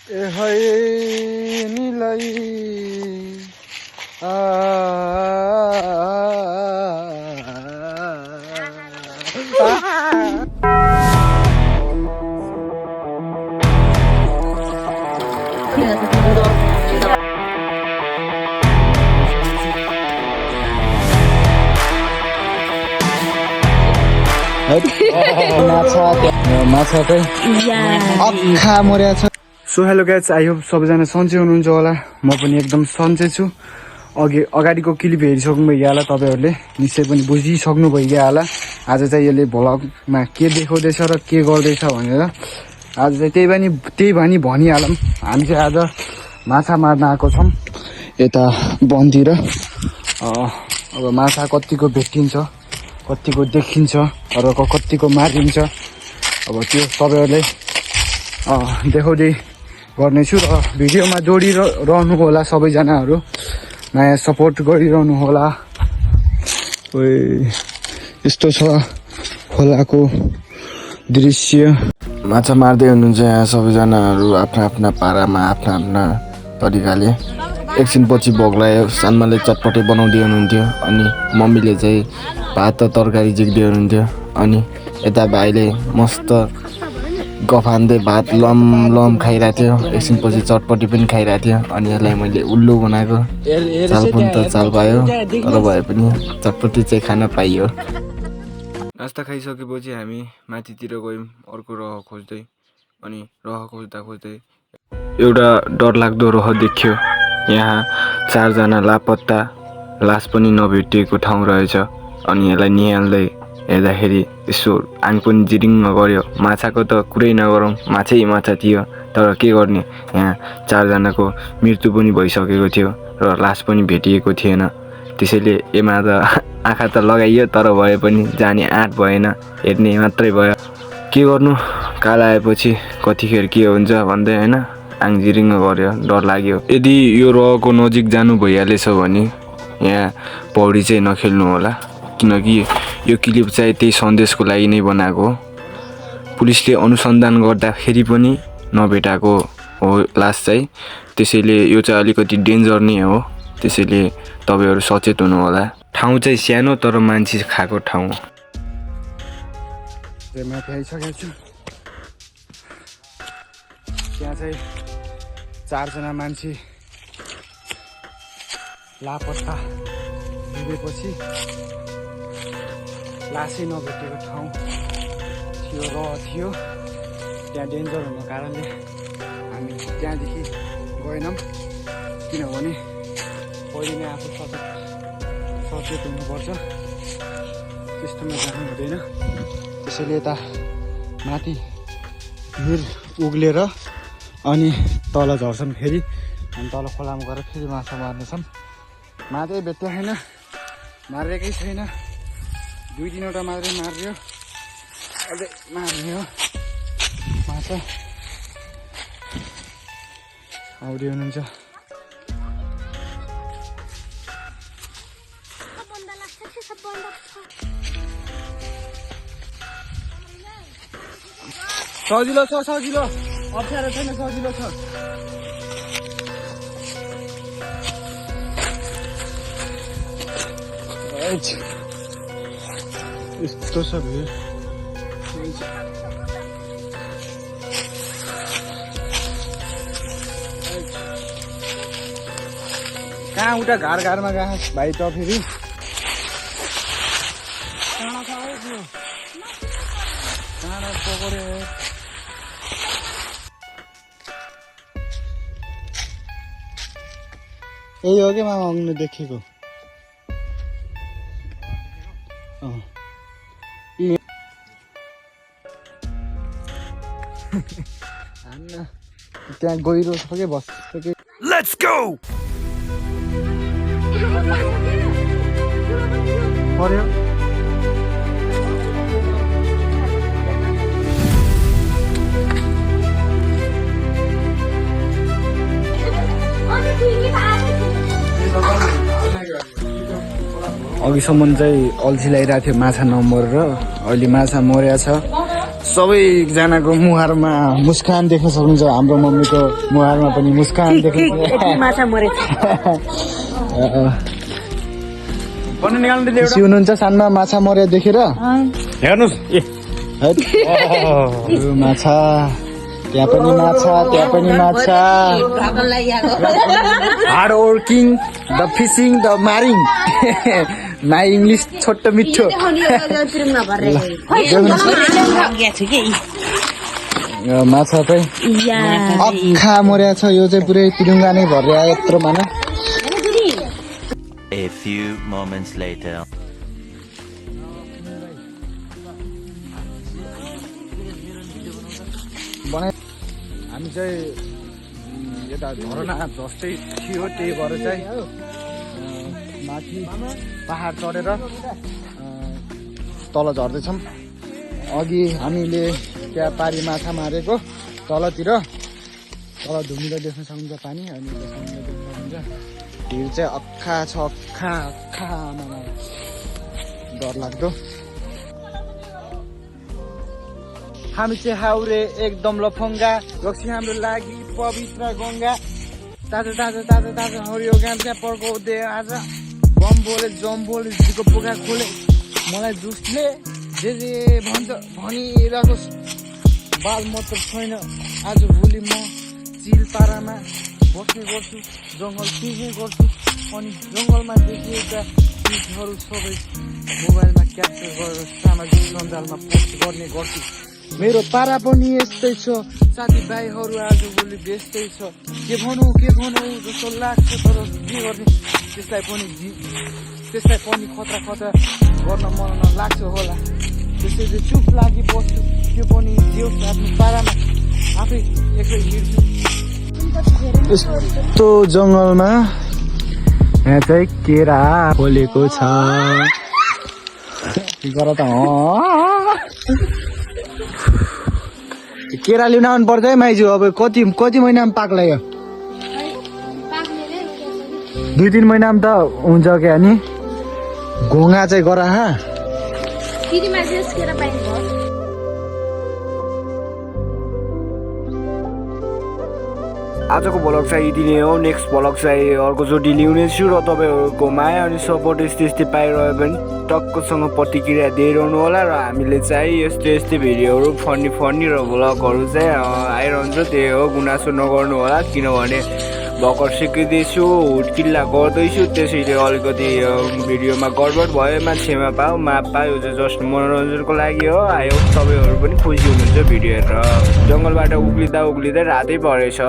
ए है निलाई माछा चाहिँ अखा मर्या छ। So hello guys, I hope सबैजना सन्चै हुनुहुन्छ होला। म पनि एकदम सन्चै छु। अगाडिको क्लिप हेरिसक्नु भयो होला, तपाईँहरूले निश्चय पनि बुझिसक्नु भयो होला आज चाहिँ यसले भ्लगमा के देखाउँदैछ र के गर्दैछ भनेर। आज चाहिँ त्यही भनी भनिहालौँ, हामी चाहिँ आज माछा मार्न आएको छौँ यता वनतिर। अब माछा कतिको भेटिन्छ, कतिको देखिन्छ र कतिको मारिन्छ, अब त्यो तपाईँहरूले देखाउँदै गर्नेछु। र भिडियोमा जोडिरहनु होला, सबैजनाहरू नयाँ सपोर्ट गरिरहनु होला। यस्तो छ खोलाको दृश्य। माछा मार्दै हुनुहुन्छ यहाँ सबैजनाहरू आफ्ना आफ्ना पारामा आफ्ना आफ्ना तरिकाले। एकछिनपछि भोग्लायो सानमाले चटपटे बनाउँदै हुनुहुन्थ्यो, अनि मम्मीले चाहिँ भात तरकारी झिक्दै हुनुहुन्थ्यो, अनि यता भाइले मस्त गफान्दै भात लम खाइरहेको थियो। एकछिनपछि चटपटी पनि खाइरहेको थियो। अनि यसलाई मैले उल्लु बनाएको, चाल पनि त चाल पायो, तर भए पनि चटपटी चाहिँ खान पाइयो। नास्ता खाइसकेपछि हामी माथितिर गयौँ अर्को रह खोज्दै। अनि रह खोज्दै एउटा डरलाग्दो रह देखियो। यहाँ 4 जना लापत्ता, लास पनि नभेटिएको ठाउँ रहेछ। अनि यसलाई निहाल्दै हेर्दाखेरि यसो आङ पनि जिरिङ्ग गऱ्यो। माछाको त कुरै नगरौँ, माछा थियो, तर के गर्ने, यहाँ 4 जनाको मृत्यु पनि भइसकेको थियो र लास पनि भेटिएको थिएन। त्यसैले एमा त आँखा त लगाइयो, तर भए पनि जाने आँट भएन, हेर्ने मात्रै भयो। के गर्नु, काल आएपछि कतिखेर के हुन्छ भन्दै होइन, आङ जिरिङ्ग गऱ्यो, डर लाग्यो। यदि यो रहको नजिक जानु भइहालेछ भने यहाँ पौडी चाहिँ नखेल्नु होला, किनकि यो क्लिप चाहिँ त्यही सन्देशको लागि नै बनाएको हो। पुलिसले अनुसन्धान गर्दाखेरि पनि नभेटाएको हो लास चाहिँ, त्यसैले यो चाहिँ अलिकति डेन्जर नै हो। त्यसैले तपाईँहरू सचेत हुनु होला। ठाउँ चाहिँ सानो तर मान्छे खाएको ठाउँ हो। माथि आइसकेको छु। त्यहाँ चाहिँ 4 जना मान्छे लापत्ता डुबेपछि लासै नभेटेको ठाउँ थियो, रह थियो। त्यहाँ डेन्जर हुनुको कारणले हामी त्यहाँदेखि गएनौँ, किनभने पहिले नै आफू सचेत हुनुपर्छ, त्यस्तोमा जानु हुँदैन। त्यसैले यता माथि हिल उग्लेर अनि तल झर्छन् फेरि, अनि तल खोलामा गएर फेरि माछा मार्नेछन्। माछै भेट्यो छैन, मारेकै छैन। 2-3वटा मात्रै मार्यो, अझै मार्ने हो माछा। आउँदै हुनुहुन्छ। सजिलो छ, सजिलो, अप्ठ्यारो छैन, सजिलो छ। यस्तो छ भिड। कहाँ उता घरमा गएको भाइ त फेरि पकड्यो। यही हो कि मामा आउनु देखेको। त्यहाँ गहिरो छ कि बस्छ कि। Let's go. पर्यो अघिसम्म चाहिँ अल्छी लगाइरहेको थियो माछा नमरेर, अहिले माछा मर्या छ। सबैजनाको मुहारमा मुस्कान देख्न सक्नुहुन्छ हाम्रो मम्मीको मुहारमा पनि मुस्कान देख्नु माछा मरेछ खुसी हुनुहुन्छ सानमा माछा मर्या देखेर हेर्नुहोस् माछा त्यहाँ पनि माछा त्यहाँ पनि माछा hard working the fishing the marring my English छोटो मिठो माछा चाहिँ अख्खा मर्या छ यो चाहिँ पुरै तिरुङ्गा नै भरेर आयो यत्रो माना A few moments later. हामी चाहिँ यता झरना जस्तै थियो त्यही भएर चाहिँ माथि पहाड चढेर तल झर्दैछौँ अघि हामीले त्यहाँ पारी माछा मारेको तलतिर तल धुमिलो देख्न सक्नुहुन्छ पानी अनि समुद्र देख्न सक्नुहुन्छ भिड चाहिँ अख्खा छ अख्खा अख्खा डर लाग्दो हामी चाहिँ हाउरे एकदम लफङ्गा रक्सी हाम्रो लागि पवित्र गङ्गा ताजा ताजा ताजा ताजा हरियो गाँजा पर्काउँदै आज बम्बोले जम्बोले जीको पोखा खोले मलाई जुसले जे भन्छ भनिरहेको बाल मतलब छैन आज भोलि म चिलपारामा बस्ने गर्छु जङ्गल पिर्ने गर्छु अनि जङ्गलमा देखिएका चिजहरू सबै मोबाइलमा क्याप्चर गरेर सामाजिक सञ्जालमा पोस्ट गर्ने गर्छु मेरो पारा पनि यस्तै छ साथीभाइहरू आजभोलि व्यस्तै छ के भनौँ जस्तो लाग्छ तर के गर्ने त्यसलाई पनि खतरा खतरा गर्न मन लाग्छ होला त्यसैले चुप लागि बस्छु त्यो पनि जिउ आफ्नो पारामा आफै एक्लै हिँड्छु यस्तो जङ्गलमा यहाँ चाहिँ केरा फलेको छ गर त केरा लिन आउनु पर्छ है माइजू अब कति महिनामा पाक्ला यो 2-3 महिनामा त हुन्छ क्या नि घोङा चाहिँ गर आजको भ्लग चाहिँ यति नै हो नेक्स्ट भ्लग चाहिँ अर्कोचोटि ल्याउनेछु र तपाईँहरूको माया अनि सपोर्ट यस्तै पाइरह्यो भने टक्कसँग प्रतिक्रिया दिइरहनु होला र हामीले चाहिँ यस्तै भिडियोहरू फनी र भ्लगहरू चाहिँ आइरहन्छ त्यही हो गुनासो नगर्नु होला किनभने भर्खर सिक्दैछु हुटकिल्ला गर्दैछु त्यसैले अलिकति भिडियोमा गडबड भएमा क्षमा पाऊ माफ पायो यो जस्ट मनोरञ्जनको लागि हो आयो तपाईँहरू पनि खुसी हुनुहुन्छ भिडियो हेरेर जङ्गलबाट उक्लिँदा रातै परेछ